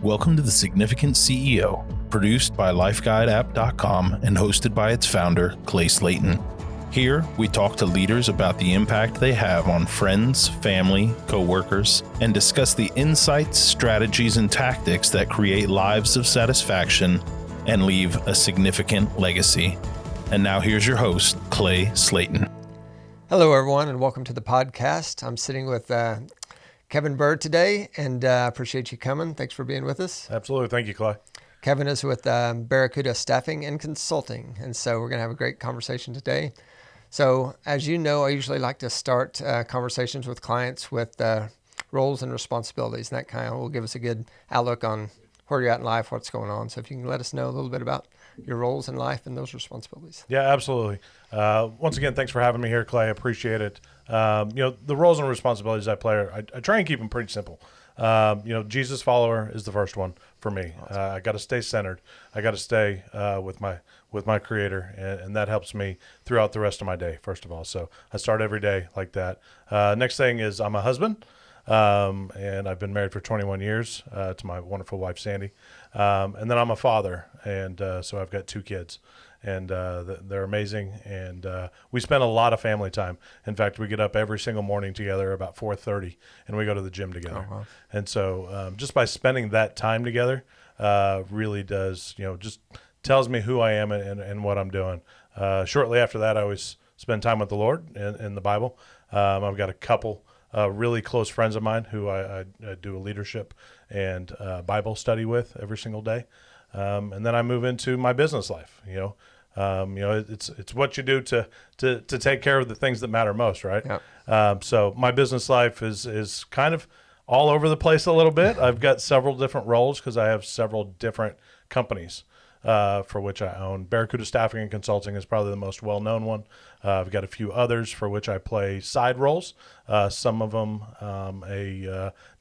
Welcome to The Significant CEO, produced by LifeGuideApp.com and hosted by its founder, Clay Slaton. Here, we talk to leaders about the impact they have on friends, family, coworkers, and discuss the insights, strategies, and tactics that create lives of satisfaction and leave a significant legacy. And now here's your host, Clay Slaton. Hello, everyone, and welcome to the podcast. I'm sitting with Kevin Burr today, and appreciate you coming. Thanks for being with us. Absolutely. Thank you, Clay. Kevin is with Barracuda Staffing and Consulting, and so we're going to have a great conversation today. So, as you know, I usually like to start conversations with clients with roles and responsibilities, and that kind of will give us a good outlook on where you're at in life, what's going on. So if you can let us know a little bit about your roles in life and those responsibilities. Yeah, absolutely. Once again, thanks for having me here, Clay. I appreciate it. The roles and responsibilities I play, I try and keep them pretty simple. Jesus follower is the first one for me. Awesome. I got to stay centered. I got to stay with my Creator, and that helps me throughout the rest of my day, first of all. So I start every day like that. Next thing is I'm a husband, and I've been married for 21 years to my wonderful wife, Sandy. And then I'm a father, and so I've got two kids. And they're amazing, and we spend a lot of family time. In fact, we get up every single morning together about 4:30, and we go to the gym together. Oh, wow. And so just by spending that time together really does, just tells me who I am and what I'm doing. Shortly after that, I always spend time with the Lord in the Bible. I've got a couple really close friends of mine who I do a leadership and Bible study with every single day. And then I move into my business life. It's what you do to take care of the things that matter most, right? Yeah. So my business life is kind of all over the place a little bit. I've got several different roles because I have several different companies for which I own. Barracuda Staffing and Consulting is probably the most well-known one. I've got a few others for which I play side roles. Some of them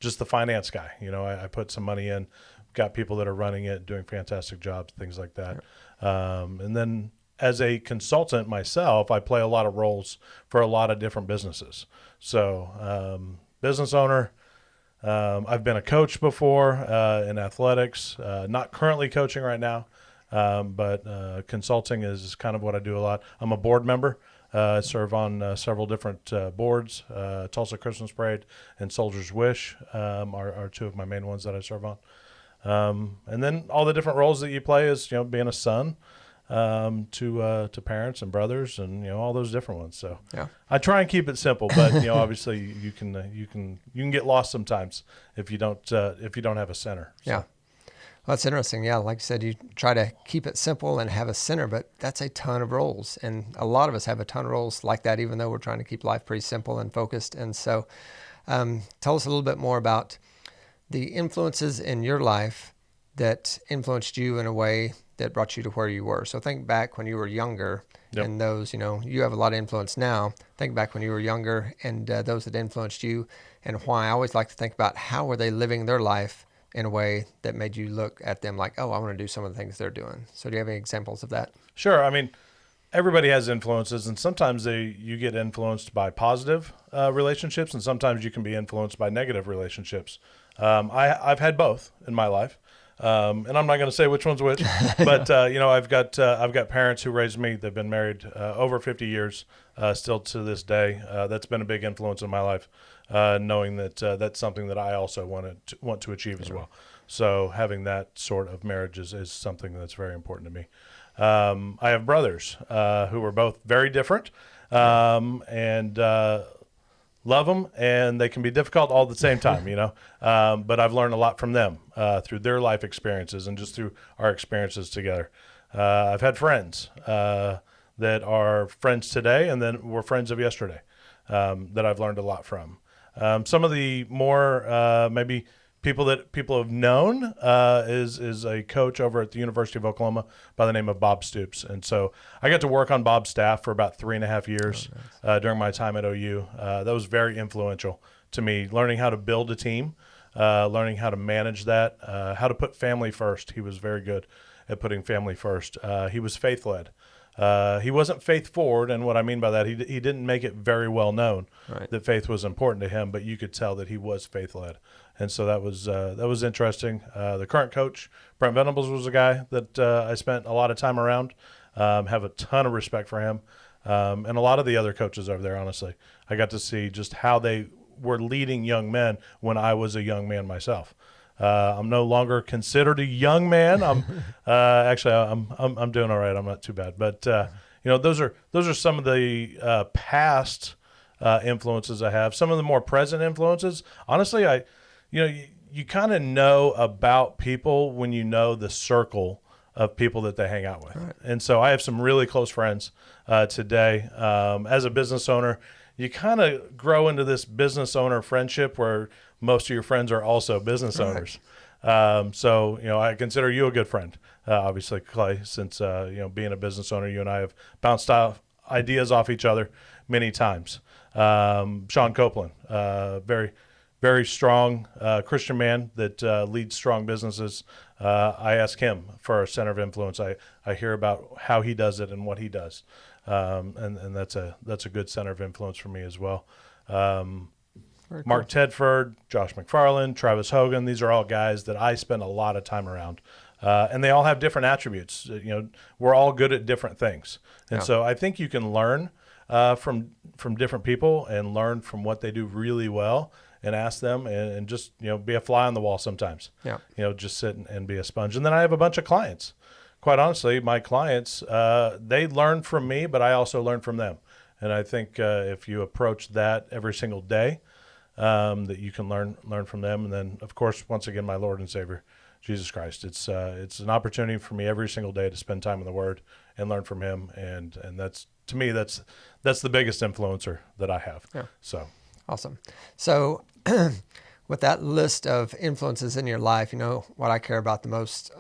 just the finance guy. I put some money in. Got people that are running it, doing fantastic jobs, things like that. And then as a consultant myself, I play a lot of roles for a lot of different businesses. So business owner, I've been a coach before in athletics, not currently coaching right now, but consulting is kind of what I do a lot. I'm a board member. I serve on several different boards. Tulsa Christmas Parade and Soldier's Wish are two of my main ones that I serve on. And then all the different roles that you play is, being a son to parents and brothers and, all those different ones. So Yeah. I try and keep it simple, but, obviously you can get lost sometimes if you don't have a center. So. Yeah. Well, that's interesting. Yeah, like you said, you try to keep it simple and have a center, but that's a ton of roles. And a lot of us have a ton of roles like that, even though we're trying to keep life pretty simple and focused. And so tell us a little bit more about the influences in your life that influenced you in a way that brought you to where you were. So think back when you were younger. Yep. And those, you have a lot of influence now. Think back when you were younger and those that influenced you and why. I always like to think about how were they living their life in a way that made you look at them like, oh, I want to do some of the things they're doing. So do you have any examples of that? Sure. I mean, everybody has influences, and sometimes you get influenced by positive relationships, and sometimes you can be influenced by negative relationships. I've had both in my life, and I'm not going to say which one's which, but I've got parents who raised me. They've been married over 50 years, still to this day. That's been a big influence in my life, knowing that that's something that I also want to achieve as well. So having that sort of marriage is something that's very important to me. I have brothers who are both very different, and love them, and they can be difficult all at the same time, but I've learned a lot from them through their life experiences and just through our experiences together. I've had friends that are friends today and then were friends of yesterday that I've learned a lot from. Some of the more maybe people have known is a coach over at the University of Oklahoma by the name of Bob Stoops. And so I got to work on Bob's staff for about 3.5 years during my time at OU. That was very influential to me, learning how to build a team, learning how to manage that, how to put family first. He was very good at putting family first. He was faith-led. He wasn't faith forward, and what I mean by that, he didn't make it very well known that faith was important to him, but you could tell that he was faith led, and so that was interesting. The current coach, Brent Venables, was a guy that I spent a lot of time around. Have a ton of respect for him, and a lot of the other coaches over there. Honestly, I got to see just how they were leading young men when I was a young man myself. I'm no longer considered a young man. I'm actually I'm doing all right. I'm not too bad. But those are some of the past influences I have. Some of the more present influences. Honestly, you kind of know about people when you know the circle of people that they hang out with. Right. And so I have some really close friends today. As a business owner, you kind of grow into this business owner friendship where most of your friends are also business owners. So I consider you a good friend, obviously, Clay, since being a business owner, you and I have bounced off ideas off each other many times. Sean Copeland, very, very strong Christian man that leads strong businesses. I ask him for a center of influence. I hear about how he does it and what he does, and that's a good center of influence for me as well. Mark Tedford, Josh McFarland, Travis Hogan. These are all guys that I spend a lot of time around, and they all have different attributes. We're all good at different things, and so I think you can learn from different people and learn from what they do really well, and ask them and just be a fly on the wall sometimes. Just sit and be a sponge. And then I have a bunch of clients. Quite honestly, my clients they learn from me, but I also learn from them. And I think if you approach that every single day, that you can learn from them. And then, of course, once again, my Lord and Savior, Jesus Christ. It's an opportunity for me every single day to spend time in the Word and learn from Him. And that's, to me, that's the biggest influencer that I have. Yeah. So awesome. So with that list of influences in your life, what I care about the most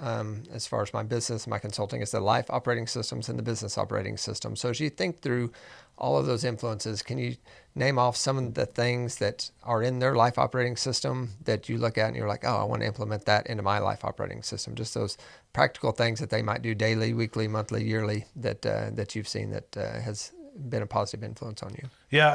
as far as my business, my consulting, is the life operating systems and the business operating system. So as you think through all of those influences, can you name off some of the things that are in their life operating system that you look at and you're like, oh, I want to implement that into my life operating system? Just those practical things that they might do daily, weekly, monthly, yearly that you've seen that has been a positive influence on you. Yeah,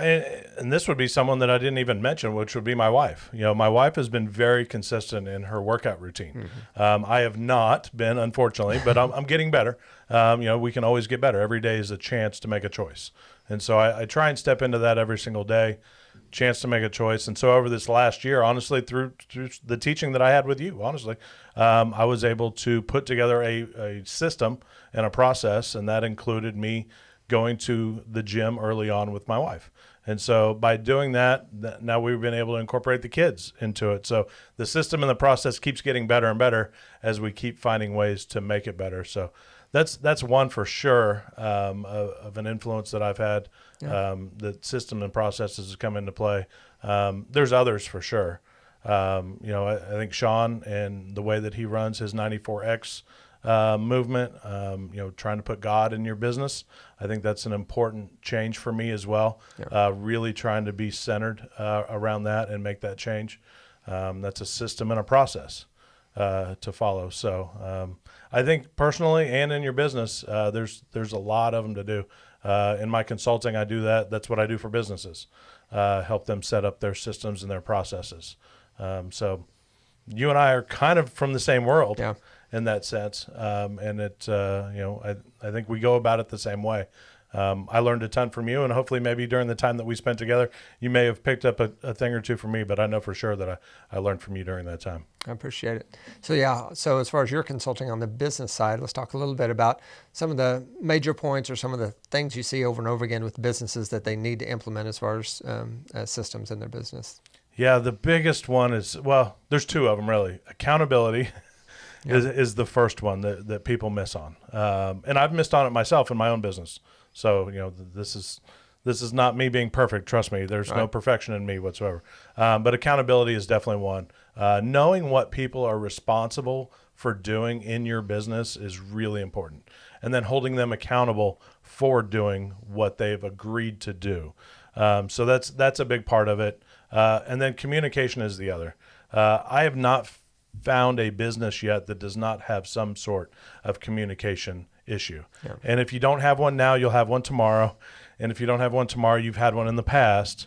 and this would be someone that I didn't even mention, which would be my wife. My wife has been very consistent in her workout routine. Mm-hmm. I have not been, unfortunately, but I'm getting better. We can always get better. Every day is a chance to make a choice. And so I try and step into that every single day, chance to make a choice. And so over this last year, honestly, through the teaching that I had with you, honestly, I was able to put together a system and a process, and that included me going to the gym early on with my wife. And so by doing that, now we've been able to incorporate the kids into it. So the system and the process keeps getting better and better as we keep finding ways to make it better. So that's one for sure of an influence that I've had. Yeah. The system and processes have come into play. There's others for sure. I think Sean and the way that he runs his 94X movement, trying to put God in your business. I think that's an important change for me as well. Yeah. Really trying to be centered around that and make that change. That's a system and a process to follow. So I think personally and in your business, there's a lot of them to do. In my consulting, I do that. That's what I do for businesses, help them set up their systems and their processes. So you and I are kind of from the same world. Yeah. In that sense, and I think we go about it the same way. I learned a ton from you, and hopefully maybe during the time that we spent together, you may have picked up a thing or two from me, but I know for sure that I learned from you during that time. I appreciate it. So as far as you're consulting on the business side, let's talk a little bit about some of the major points or some of the things you see over and over again with businesses that they need to implement as far as systems in their business. Yeah, the biggest one is, well, there's two of them really. Accountability. Yeah. Is the first one that people miss on, and I've missed on it myself in my own business. So this is not me being perfect. Trust me, there's no perfection in me whatsoever. But accountability is definitely one. Knowing what people are responsible for doing in your business is really important, and then holding them accountable for doing what they've agreed to do. So that's a big part of it, and then communication is the other. I have not found a business yet that does not have some sort of communication issue. Yeah. And if you don't have one now, you'll have one tomorrow. And if you don't have one tomorrow, you've had one in the past.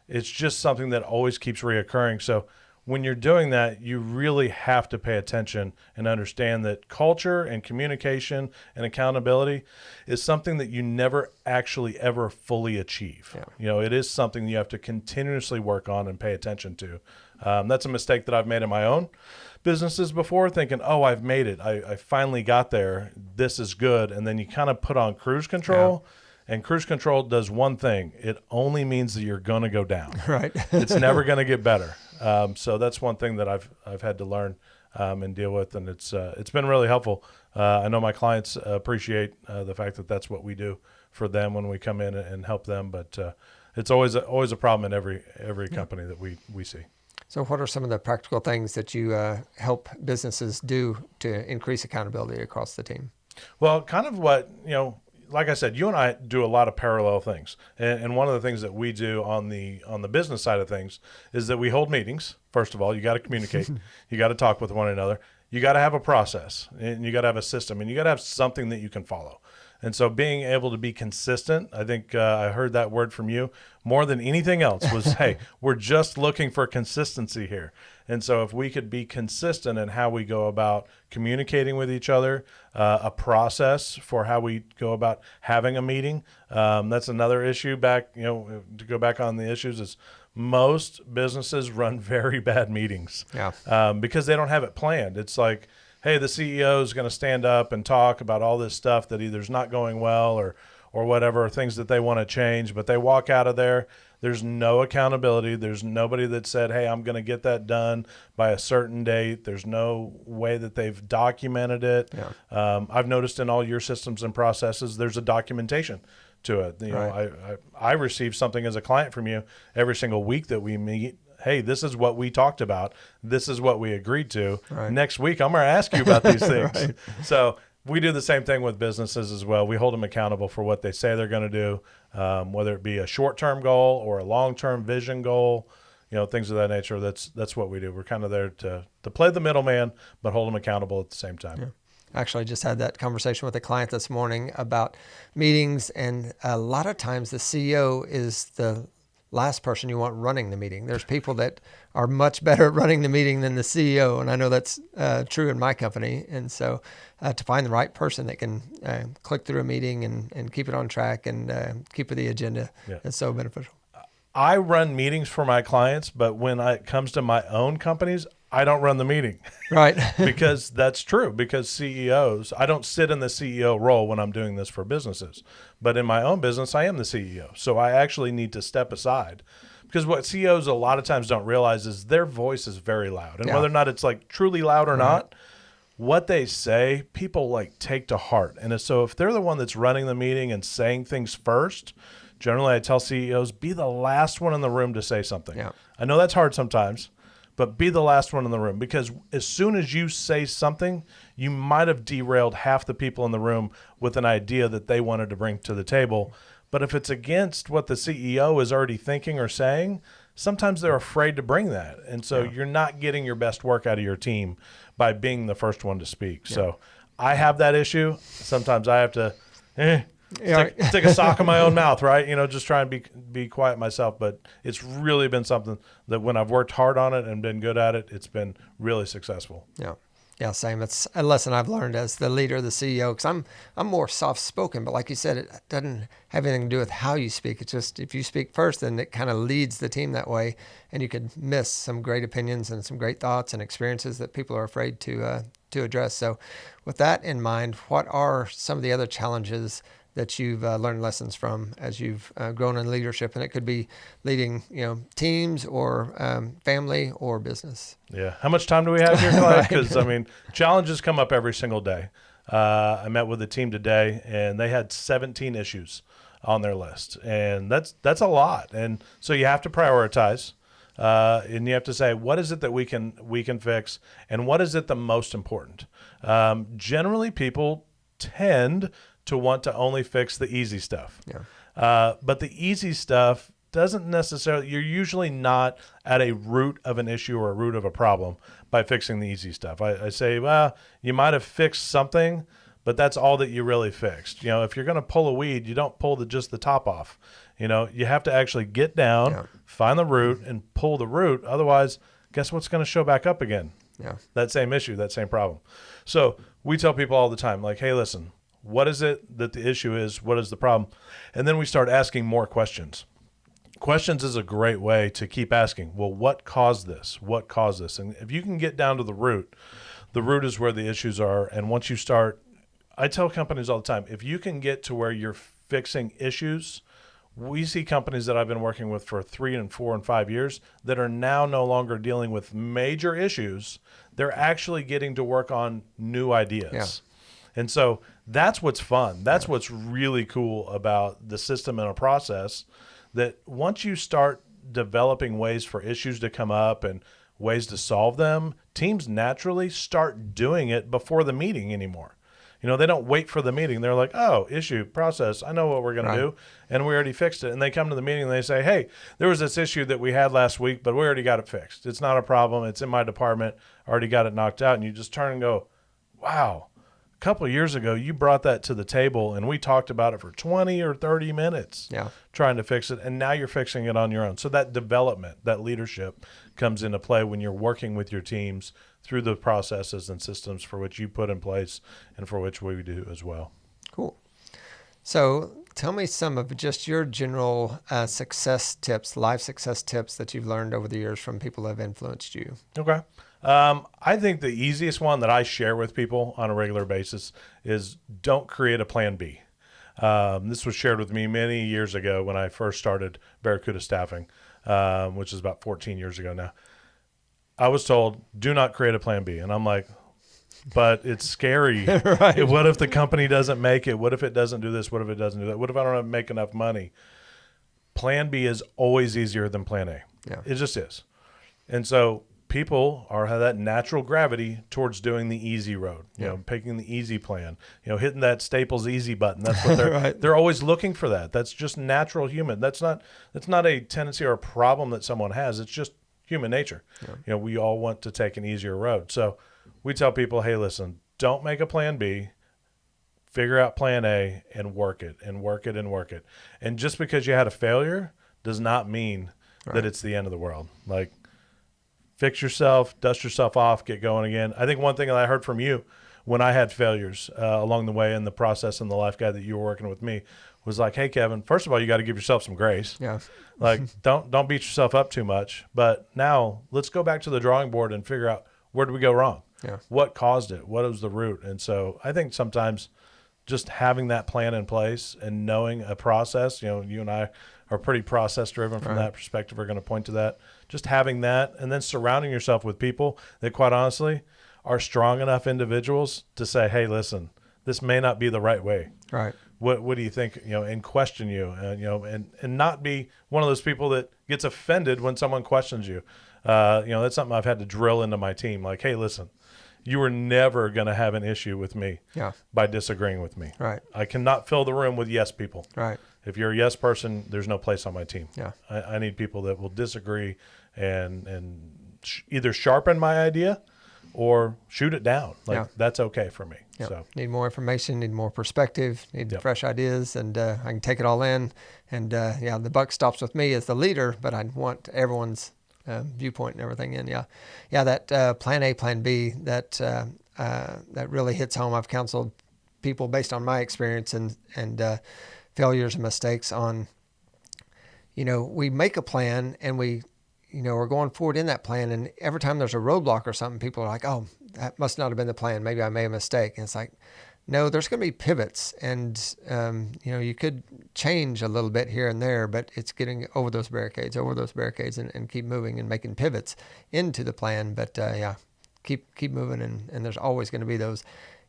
It's just something that always keeps reoccurring. So when you're doing that, you really have to pay attention and understand that culture and communication and accountability is something that you never actually ever fully achieve. Yeah. It is something you have to continuously work on and pay attention to. That's a mistake that I've made in my own businesses before, thinking, oh, I've made it. I finally got there. This is good. And then you kind of put on cruise control. Yeah. And cruise control does one thing. It only means that you're going to go down. Right. It's never going to get better. So that's one thing that I've had to learn and deal with, and it's been really helpful. I know my clients appreciate the fact that that's what we do for them when we come in and help them. But it's always a problem in every company that we see. So what are some of the practical things that you help businesses do to increase accountability across the team? Well, kind of what, like I said, you and I do a lot of parallel things. And one of the things that we do on the business side of things is that we hold meetings. First of all, you got to communicate. You got to talk with one another. You got to have a process, and you got to have a system, and you got to have something that you can follow. And so being able to be consistent, I think I heard that word from you more than anything else was, hey, we're just looking for consistency here. And so if we could be consistent in how we go about communicating with each other, a process for how we go about having a meeting, that's another issue back, to go back on the issues is most businesses run very bad meetings because they don't have it planned. It's like, hey, the CEO is going to stand up and talk about all this stuff that either is not going well or whatever, things that they want to change, but they walk out of there. There's no accountability. There's nobody that said, hey, I'm going to get that done by a certain date. There's no way that they've documented it. Yeah. I've noticed in all your systems and processes, there's a documentation to it. Right. I receive something as a client from you every single week that we meet. Hey, this is what we talked about. This is what we agreed to. Right. Next week, I'm going to ask you about these things. Right. So we do the same thing with businesses as well. We hold them accountable for what they say they're going to do, whether it be a short-term goal or a long-term vision goal, things of that nature. That's what we do. We're kind of there to play the middleman, but hold them accountable at the same time. Yeah. Actually, I just had that conversation with a client this morning about meetings, and a lot of times the CEO is the last person you want running the meeting. There's people that are much better at running the meeting than the CEO, and I know that's true in my company. And so to find the right person that can click through a meeting and keep it on track and keep with the agenda is so beneficial. I run meetings for my clients, but when it comes to my own companies, I don't run the meeting. Right. Because that's true. Because CEOs, I don't sit in the CEO role when I'm doing this for businesses. But in my own business, I am the CEO. So I actually need to step aside. Because what CEOs a lot of times don't realize is their voice is very loud. And whether or not it's like truly loud or not, what they say, people like take to heart. And so if they're the one that's running the meeting and saying things first, generally I tell CEOs, be the last one in the room to say something. Yeah. I know that's hard sometimes, but be the last one in the room, because as soon as you say something, you might have derailed half the people in the room with an idea that they wanted to bring to the table. But if it's against what the CEO is already thinking or saying, sometimes they're afraid to bring that. And so you're not getting your best work out of your team by being the first one to speak. Yeah. So I have that issue. Sometimes I have to stick a sock in my own mouth, right? Just try and be quiet myself. But it's really been something that when I've worked hard on it and been good at it, it's been really successful. Yeah. Yeah, same. It's a lesson I've learned as the leader, the CEO, because I'm more soft-spoken. But like you said, it doesn't have anything to do with how you speak. It's just if you speak first, then it kind of leads the team that way, and you could miss some great opinions and some great thoughts and experiences that people are afraid to address. So with that in mind, what are some of the other challenges that you've learned lessons from as you've grown in leadership? And it could be leading, teams or family or business. Yeah. How much time do we have here, Clyde? Because, challenges come up every single day. I met with a team today, and they had 17 issues on their list. And that's a lot. And so you have to prioritize. And you have to say, what is it that we can fix? And what is it the most important? Generally, people tend to want to only fix the easy stuff. Yeah. But the easy stuff doesn't necessarily, you're usually not at a root of an issue or a root of a problem by fixing the easy stuff. I say, well, you might have fixed something, but that's all that you really fixed. If you're going to pull a weed, you don't pull just the top off. You have to actually get down, find the root, and pull the root. Otherwise, guess what's going to show back up again? Yeah. That same issue, that same problem. So we tell people all the time, like, hey, listen, what is it that the issue is? What is the problem? And then we start asking more questions. Questions is a great way to keep asking, well, what caused this? What caused this? And if you can get down to the root is where the issues are. And once you start, I tell companies all the time, if you can get to where you're fixing issues, we see companies that I've been working with for 3 and 4 and 5 years that are now no longer dealing with major issues. They're actually getting to work on new ideas. Yeah. And so that's what's fun. That's what's really cool about the system and a process, that once you start developing ways for issues to come up and ways to solve them, teams naturally start doing it before the meeting anymore. They don't wait for the meeting. They're like, oh, issue, process, I know what we're going to do, and we already fixed it. And they come to the meeting and they say, hey, there was this issue that we had last week, but we already got it fixed. It's not a problem. It's in my department. I already got it knocked out. And you just turn and go, wow, a couple of years ago, you brought that to the table, and we talked about it for 20 or 30 minutes trying to fix it, and now you're fixing it on your own. So that development, that leadership comes into play when you're working with your teams through the processes and systems for which you put in place and for which we do as well. Cool. So tell me some of just your general success tips, life success tips that you've learned over the years from people that have influenced you. Okay. I think the easiest one that I share with people on a regular basis is don't create a plan B. This was shared with me many years ago when I first started Barracuda Staffing, which is about 14 years ago now. I was told, do not create a plan B. And I'm like, but it's scary. Right. What if the company doesn't make it? What if it doesn't do this? What if it doesn't do that? What if I don't make enough money? Plan B is always easier than plan A. Yeah. It just is. And so people have that natural gravity towards doing the easy road, picking the easy plan, hitting that Staples easy button. That's what they're, they're always looking for that. That's just natural human. That's not a tendency or a problem that someone has. It's just human nature. Yeah. We all want to take an easier road. So we tell people, hey, listen, don't make a plan B, figure out plan A and work it and work it and work it. And just because you had a failure does not mean that it's the end of the world. Like, fix yourself, dust yourself off, get going again. I think one thing that I heard from you when I had failures along the way in the process and the life guide that you were working with me was like, hey, Kevin, first of all, you got to give yourself some grace. Yeah. Like, don't beat yourself up too much. But now let's go back to the drawing board and figure out, where did we go wrong? Yeah. What caused it? What was the root? And so I think sometimes just having that plan in place and knowing a process, you and I are pretty process driven from that perspective. We're going to point to that. Just having that, and then surrounding yourself with people that, quite honestly, are strong enough individuals to say, hey, listen, this may not be the right way. Right. What do you think, and question you, and not be one of those people that gets offended when someone questions you. That's something I've had to drill into my team. Like, hey, listen, you are never going to have an issue with me by disagreeing with me. Right. I cannot fill the room with yes people. Right. If you're a yes person, there's no place on my team. Yeah. I need people that will disagree and either sharpen my idea or shoot it down. That's okay for me. Yeah. So need more information, need more perspective, need fresh ideas, and I can take it all in. And the buck stops with me as the leader, but I want everyone's viewpoint and everything in. That plan A, plan B, that really hits home. I've counseled people based on my experience and failures and mistakes on, we make a plan and we're going forward in that plan. And every time there's a roadblock or something, people are like, oh, that must not have been the plan. Maybe I made a mistake. And it's like, no, there's going to be pivots, and you could change a little bit here and there, but it's getting over those barricades, and keep moving and making pivots into the plan. But keep moving, and there's always going to be those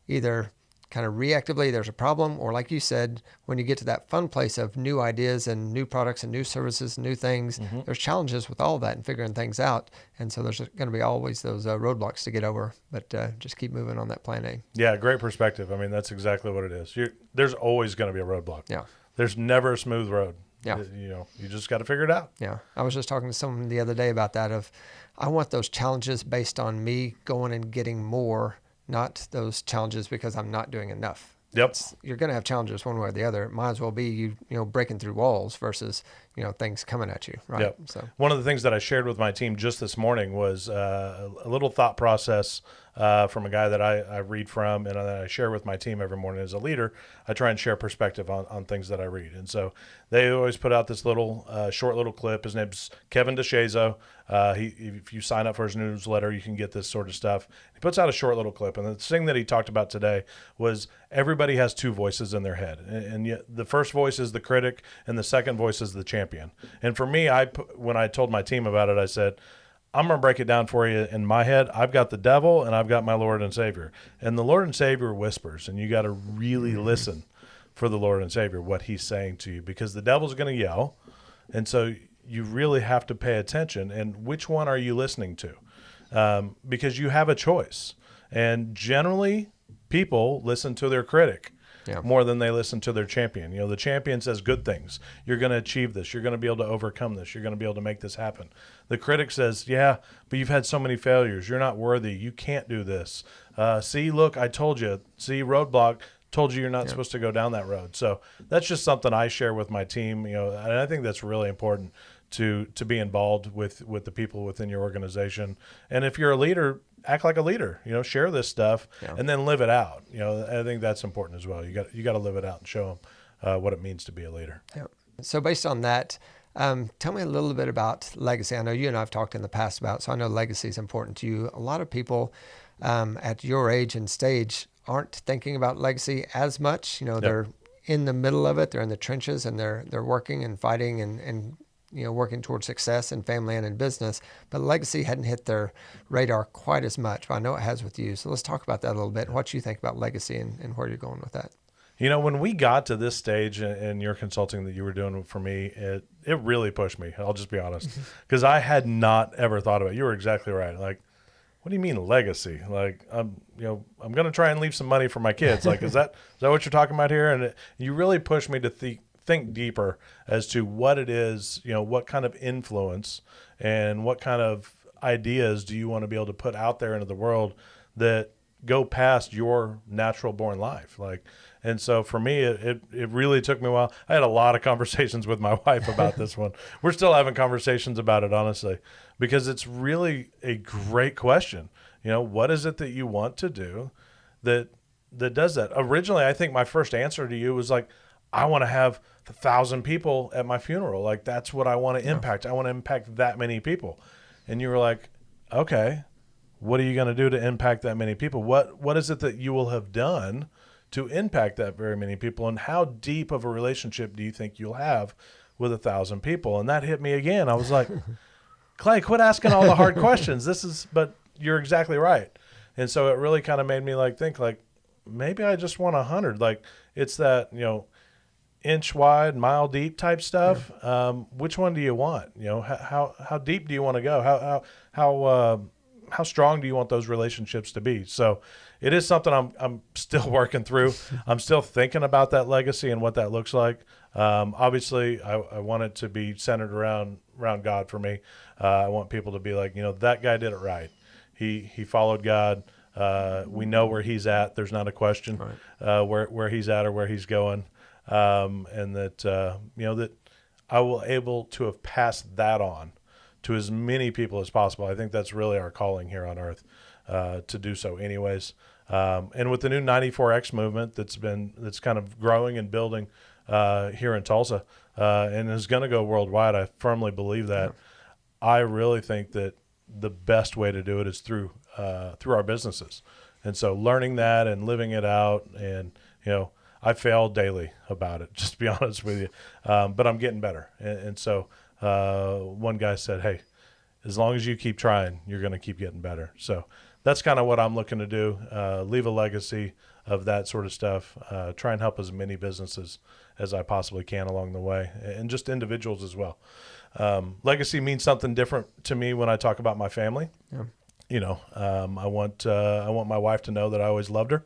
either kind of reactively there's a problem, or like you said, when you get to that fun place of new ideas and new products and new services, new things, there's challenges with all of that and figuring things out. And so there's going to be always those roadblocks to get over, but just keep moving on that plan A. Yeah, great perspective. I mean, that's exactly what it is. There's always going to be a roadblock. Yeah. There's never a smooth road. Yeah. You just got to figure it out. Yeah. I was just talking to someone the other day about that I want those challenges based on me going and getting more not those challenges because I'm not doing enough. Yep. You're going to have challenges one way or the other. It might as well be you breaking through walls versus things coming at you, right? Yep. So one of the things that I shared with my team just this morning was a little thought process from a guy that I read from and that I share with my team every morning. As a leader, I try and share perspective on things that I read. And so they always put out this little short little clip. His name's Kevin Burr. If you sign up for his newsletter, you can get this sort of stuff. He puts out a short little clip. And the thing that he talked about today was everybody has two voices in their head. And yet the first voice is the critic and the second voice is the champion. And for me, when I told my team about it, I said, I'm going to break it down for you in my head. I've got the devil and I've got my Lord and Savior. And the Lord and Savior whispers, and you got to really listen for the Lord and Savior, what he's saying to you, because the devil's going to yell. And so you really have to pay attention. And which one are you listening to? Because you have a choice. And generally, people listen to their critic. Yeah. More than they listen to their champion. The champion says good things. You're going to achieve this. You're going to be able to overcome this. You're going to be able to make this happen. The critic says, yeah, but you've had so many failures. You're not worthy. You can't do this. See, look, I told you. See, roadblock, told you you're not supposed to go down that road. So that's just something I share with my team. And I think that's really important to be involved with the people within your organization. And if you're a leader, act like a leader, share this stuff and then live it out. I think that's important as well. You got to live it out and show them what it means to be a leader. Yeah. So based on that, tell me a little bit about legacy. I know you and I have talked in the past about, so I know legacy is important to you. A lot of people at your age and stage aren't thinking about legacy as much. They're in the middle of it. They're in the trenches and they're working and fighting and working towards success in family and in business, but legacy hadn't hit their radar quite as much. But I know it has with you. So let's talk about that a little bit. What you think about legacy and where you're going with that. When we got to this stage in your consulting that you were doing for me, it really pushed me. I'll just be honest, because I had not ever thought about it. You were exactly right. Like, what do you mean legacy? Like, I'm going to try and leave some money for my kids. Like, is that what you're talking about here? And you really pushed me to think deeper as to what it is, what kind of influence and what kind of ideas do you want to be able to put out there into the world that go past your natural born life. And so for me, it really took me a while. I had a lot of conversations with my wife about this one. We're still having conversations about it, honestly, because it's really a great question. What is it that you want to do that does that? Originally, I think my first answer to you was like, I want to have 1,000 people at my funeral. Like, that's what I want to impact. I want to impact that many people. And you were like, okay, what are you going to do to impact that many people? What is it that you will have done to impact that very many people? And how deep of a relationship do you think you'll have with 1,000 people? And that hit me again. I was like, Clay, quit asking all the hard questions. But you're exactly right. And so it really kind of made me think maybe I just want 100. Like, it's that, inch wide, mile deep type stuff. Which one do you want? How deep do you want to go? How strong do you want those relationships to be? So it is something I'm still working through. I'm still thinking about that legacy and what that looks like. Obviously, I want it to be centered around God for me. I want people to be like, that guy did it right. He followed God. We know where he's at. There's not a question where he's at or where he's going. And that, that I will able to have passed that on to as many people as possible. I think that's really our calling here on earth, to do so anyways. And with the new 94X movement that's kind of growing and building, here in Tulsa, and is going to go worldwide, I firmly believe that. I really think that the best way to do it is through our businesses. And so learning that and living it out, and, I fail daily about it, just to be honest with you. But I'm getting better. And so one guy said, hey, as long as you keep trying, you're going to keep getting better. So that's kind of what I'm looking to do, leave a legacy of that sort of stuff, try and help as many businesses as I possibly can along the way, and just individuals as well. Legacy means something different to me when I talk about my family. Yeah. I want my wife to know that I always loved her.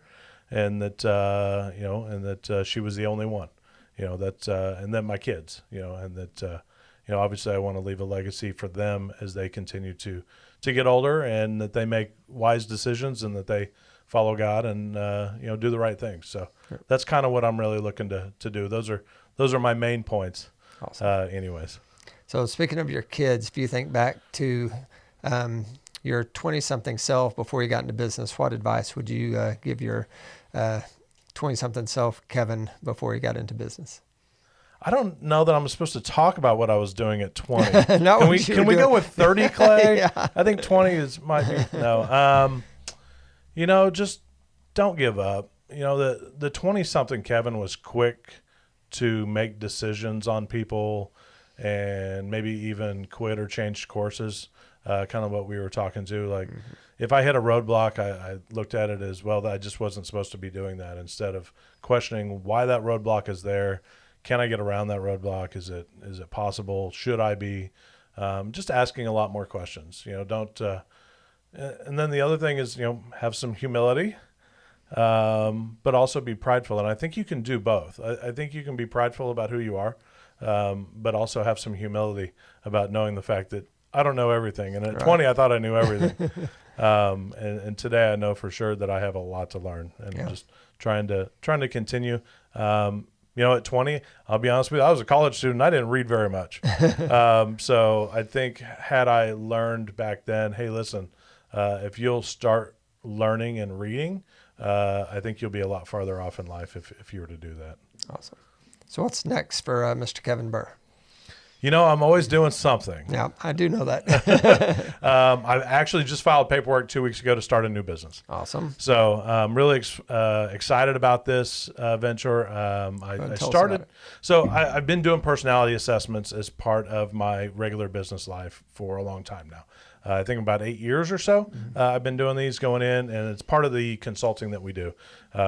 And that she was the only one, and then my kids, and that obviously I want to leave a legacy for them as they continue to get older, and that they make wise decisions, and that they follow God and do the right things. So that's kind of what I'm really looking to do. Those are my main points. Awesome. Anyways. So speaking of your kids, if you think back to your 20-something self before you got into business, what advice would you give your 20-something self, Kevin, before he got into business? I don't know that I'm supposed to talk about what I was doing at 20. Can we go with 30, Clay? Yeah. I think 20 might be no. Just don't give up. The 20-something Kevin was quick to make decisions on people and maybe even quit or change courses. Kind of what we were talking to. Like, if I hit a roadblock, I looked at it as, well, I just wasn't supposed to be doing that, instead of questioning why that roadblock is there. Can I get around that roadblock? Is it possible? Should I be? Just asking a lot more questions. Don't. And then the other thing is, have some humility, but also be prideful. And I think you can do both. I think you can be prideful about who you are, but also have some humility about knowing the fact that I don't know everything. And at 20, I thought I knew everything. And today I know for sure that I have a lot to learn, and just trying to continue. At 20, I'll be honest with you, I was a college student. I didn't read very much. So I think had I learned back then, hey, listen, if you'll start learning and reading, I think you'll be a lot farther off in life if you were to do that. Awesome. So what's next for Mr. Kevin Burr? I'm always doing something. Yeah, I do know that. I actually just filed paperwork 2 weeks ago to start a new business. Awesome. So I'm really excited about this venture. I started. So I've been doing personality assessments as part of my regular business life for a long time now. I think about 8 years or so. I've been doing these, going in, and it's part of the consulting that we do.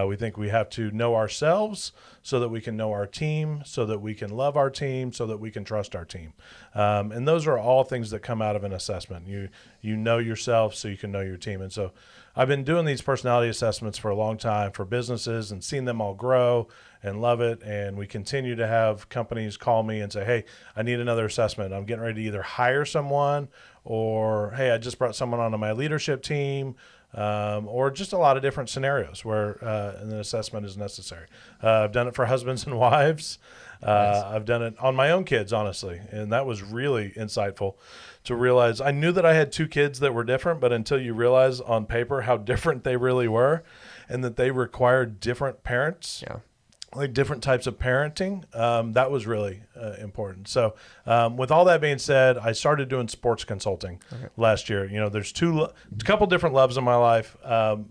We think we have to know ourselves so that we can know our team, so that we can love our team, so that we can trust our team. And those are all things that come out of an assessment. You know yourself so you can know your team. And so I've been doing these personality assessments for a long time for businesses and seen them all grow and love it. And we continue to have companies call me and say, hey, I need another assessment. I'm getting ready to either hire someone, or, hey, I just brought someone onto my leadership team, or just a lot of different scenarios where an assessment is necessary. I've done it for husbands and wives. Nice. I've done it on my own kids, honestly, and that was really insightful to realize. I knew that I had 2 kids that were different, but until you realize on paper how different they really were, and that they required different parents. Yeah. Like different types of parenting, that was really important. So with all that being said, I started doing sports consulting last year. There's a couple different loves in my life.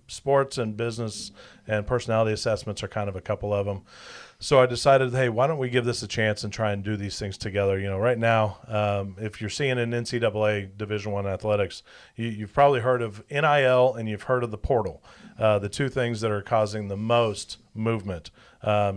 Sports and business and personality assessments are kind of a couple of them. So I decided, hey, why don't we give this a chance and try and do these things together? Right now, if you're seeing in NCAA Division I athletics, you've probably heard of NIL and you've heard of the portal, the 2 things that are causing the most movement.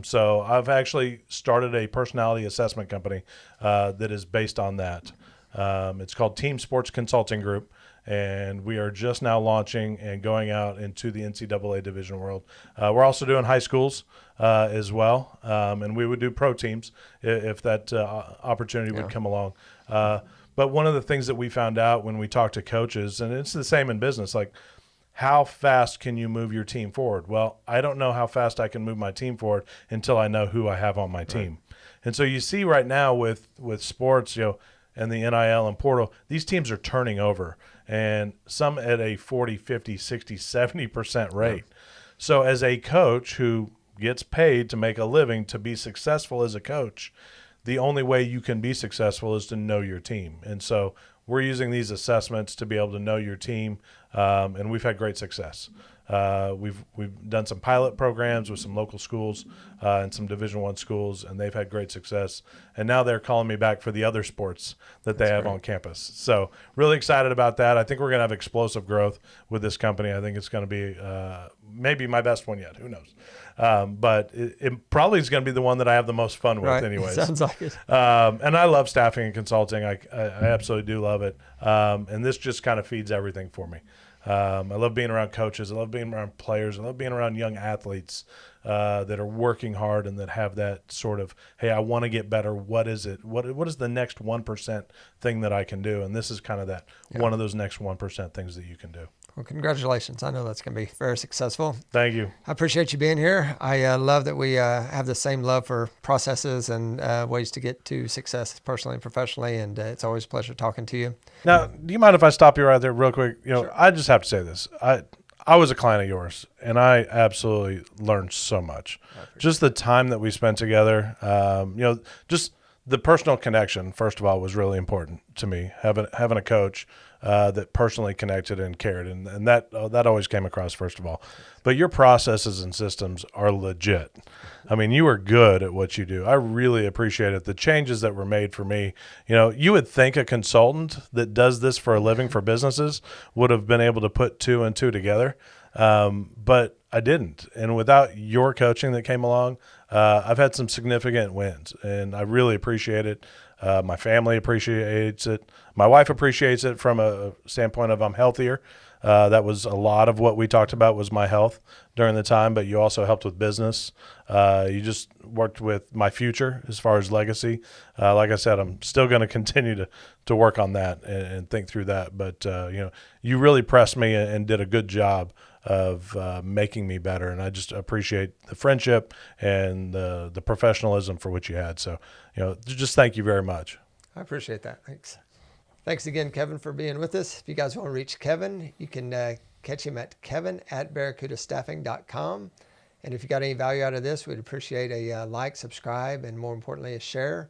So I've actually started a personality assessment company that is based on that. It's called Team Sports Consulting Group. And we are just now launching and going out into the NCAA Division world. We're also doing high schools as well, and we would do pro teams if that opportunity would come along. But one of the things that we found out when we talked to coaches, and it's the same in business, like, how fast can you move your team forward? Well, I don't know how fast I can move my team forward until I know who I have on my team. And so you see right now with sports, and the NIL and portal, these teams are turning over, and some at a 40, 50, 60, 70% rate. Yeah. So as a coach who gets paid to make a living to be successful as a coach, the only way you can be successful is to know your team. And so we're using these assessments to be able to know your team, and we've had great success. We've done some pilot programs with some local schools and some Division I schools, and they've had great success. And now they're calling me back for the other sports that they have on campus. So really excited about that. I think we're going to have explosive growth with this company. I think it's going to be maybe my best one yet. Who knows? But it probably is going to be the one that I have the most fun with anyways. Sounds like it. And I love staffing and consulting. I absolutely do love it. And this just kind of feeds everything for me. I love being around coaches. I love being around players. I love being around young athletes that are working hard and that have that sort of, hey, I want to get better. What is it? What is the next 1% thing that I can do? And this is kind of that one of those next 1% things that you can do. Well, congratulations. I know that's going to be very successful. Thank you. I appreciate you being here. I love that we have the same love for processes and ways to get to success personally and professionally, and it's always a pleasure talking to you. Now, do you mind if I stop you right there real quick? Sure. I just have to say this. I was a client of yours, and I absolutely learned so much. Just the time that we spent together, just the personal connection, first of all, was really important to me, having a coach that personally connected and cared, and that always came across, first of all. But your processes and systems are legit. I mean, you are good at what you do. I really appreciate it. The changes that were made for me, you would think a consultant that does this for a living for businesses would have been able to put 2 and 2 together, but I didn't. And without your coaching that came along, I've had some significant wins, and I really appreciate it. My family appreciates it. My wife appreciates it from a standpoint of I'm healthier. That was a lot of what we talked about was my health during the time, but you also helped with business. You just worked with my future as far as legacy. Like I said, I'm still going to continue to work on that and think through that. But, you really pressed me and did a good job of making me better. And I just appreciate the friendship and the professionalism for which you had. So, just thank you very much. I appreciate that. Thanks. Thanks again, Kevin, for being with us. If you guys want to reach Kevin, you can catch him at kevin@barracudastaffing.com. And if you got any value out of this, we'd appreciate a like, subscribe, and more importantly, a share.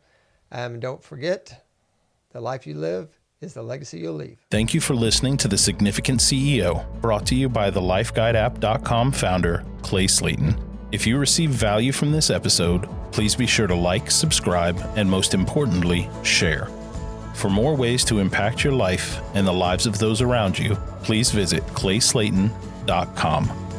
Don't forget, the life you live is the legacy you'll leave. Thank you for listening to The Significant CEO, brought to you by the LifeGuideApp.com founder, Clay Slaton. If you receive value from this episode, please be sure to like, subscribe, and most importantly, share. For more ways to impact your life and the lives of those around you, please visit clayslaton.com.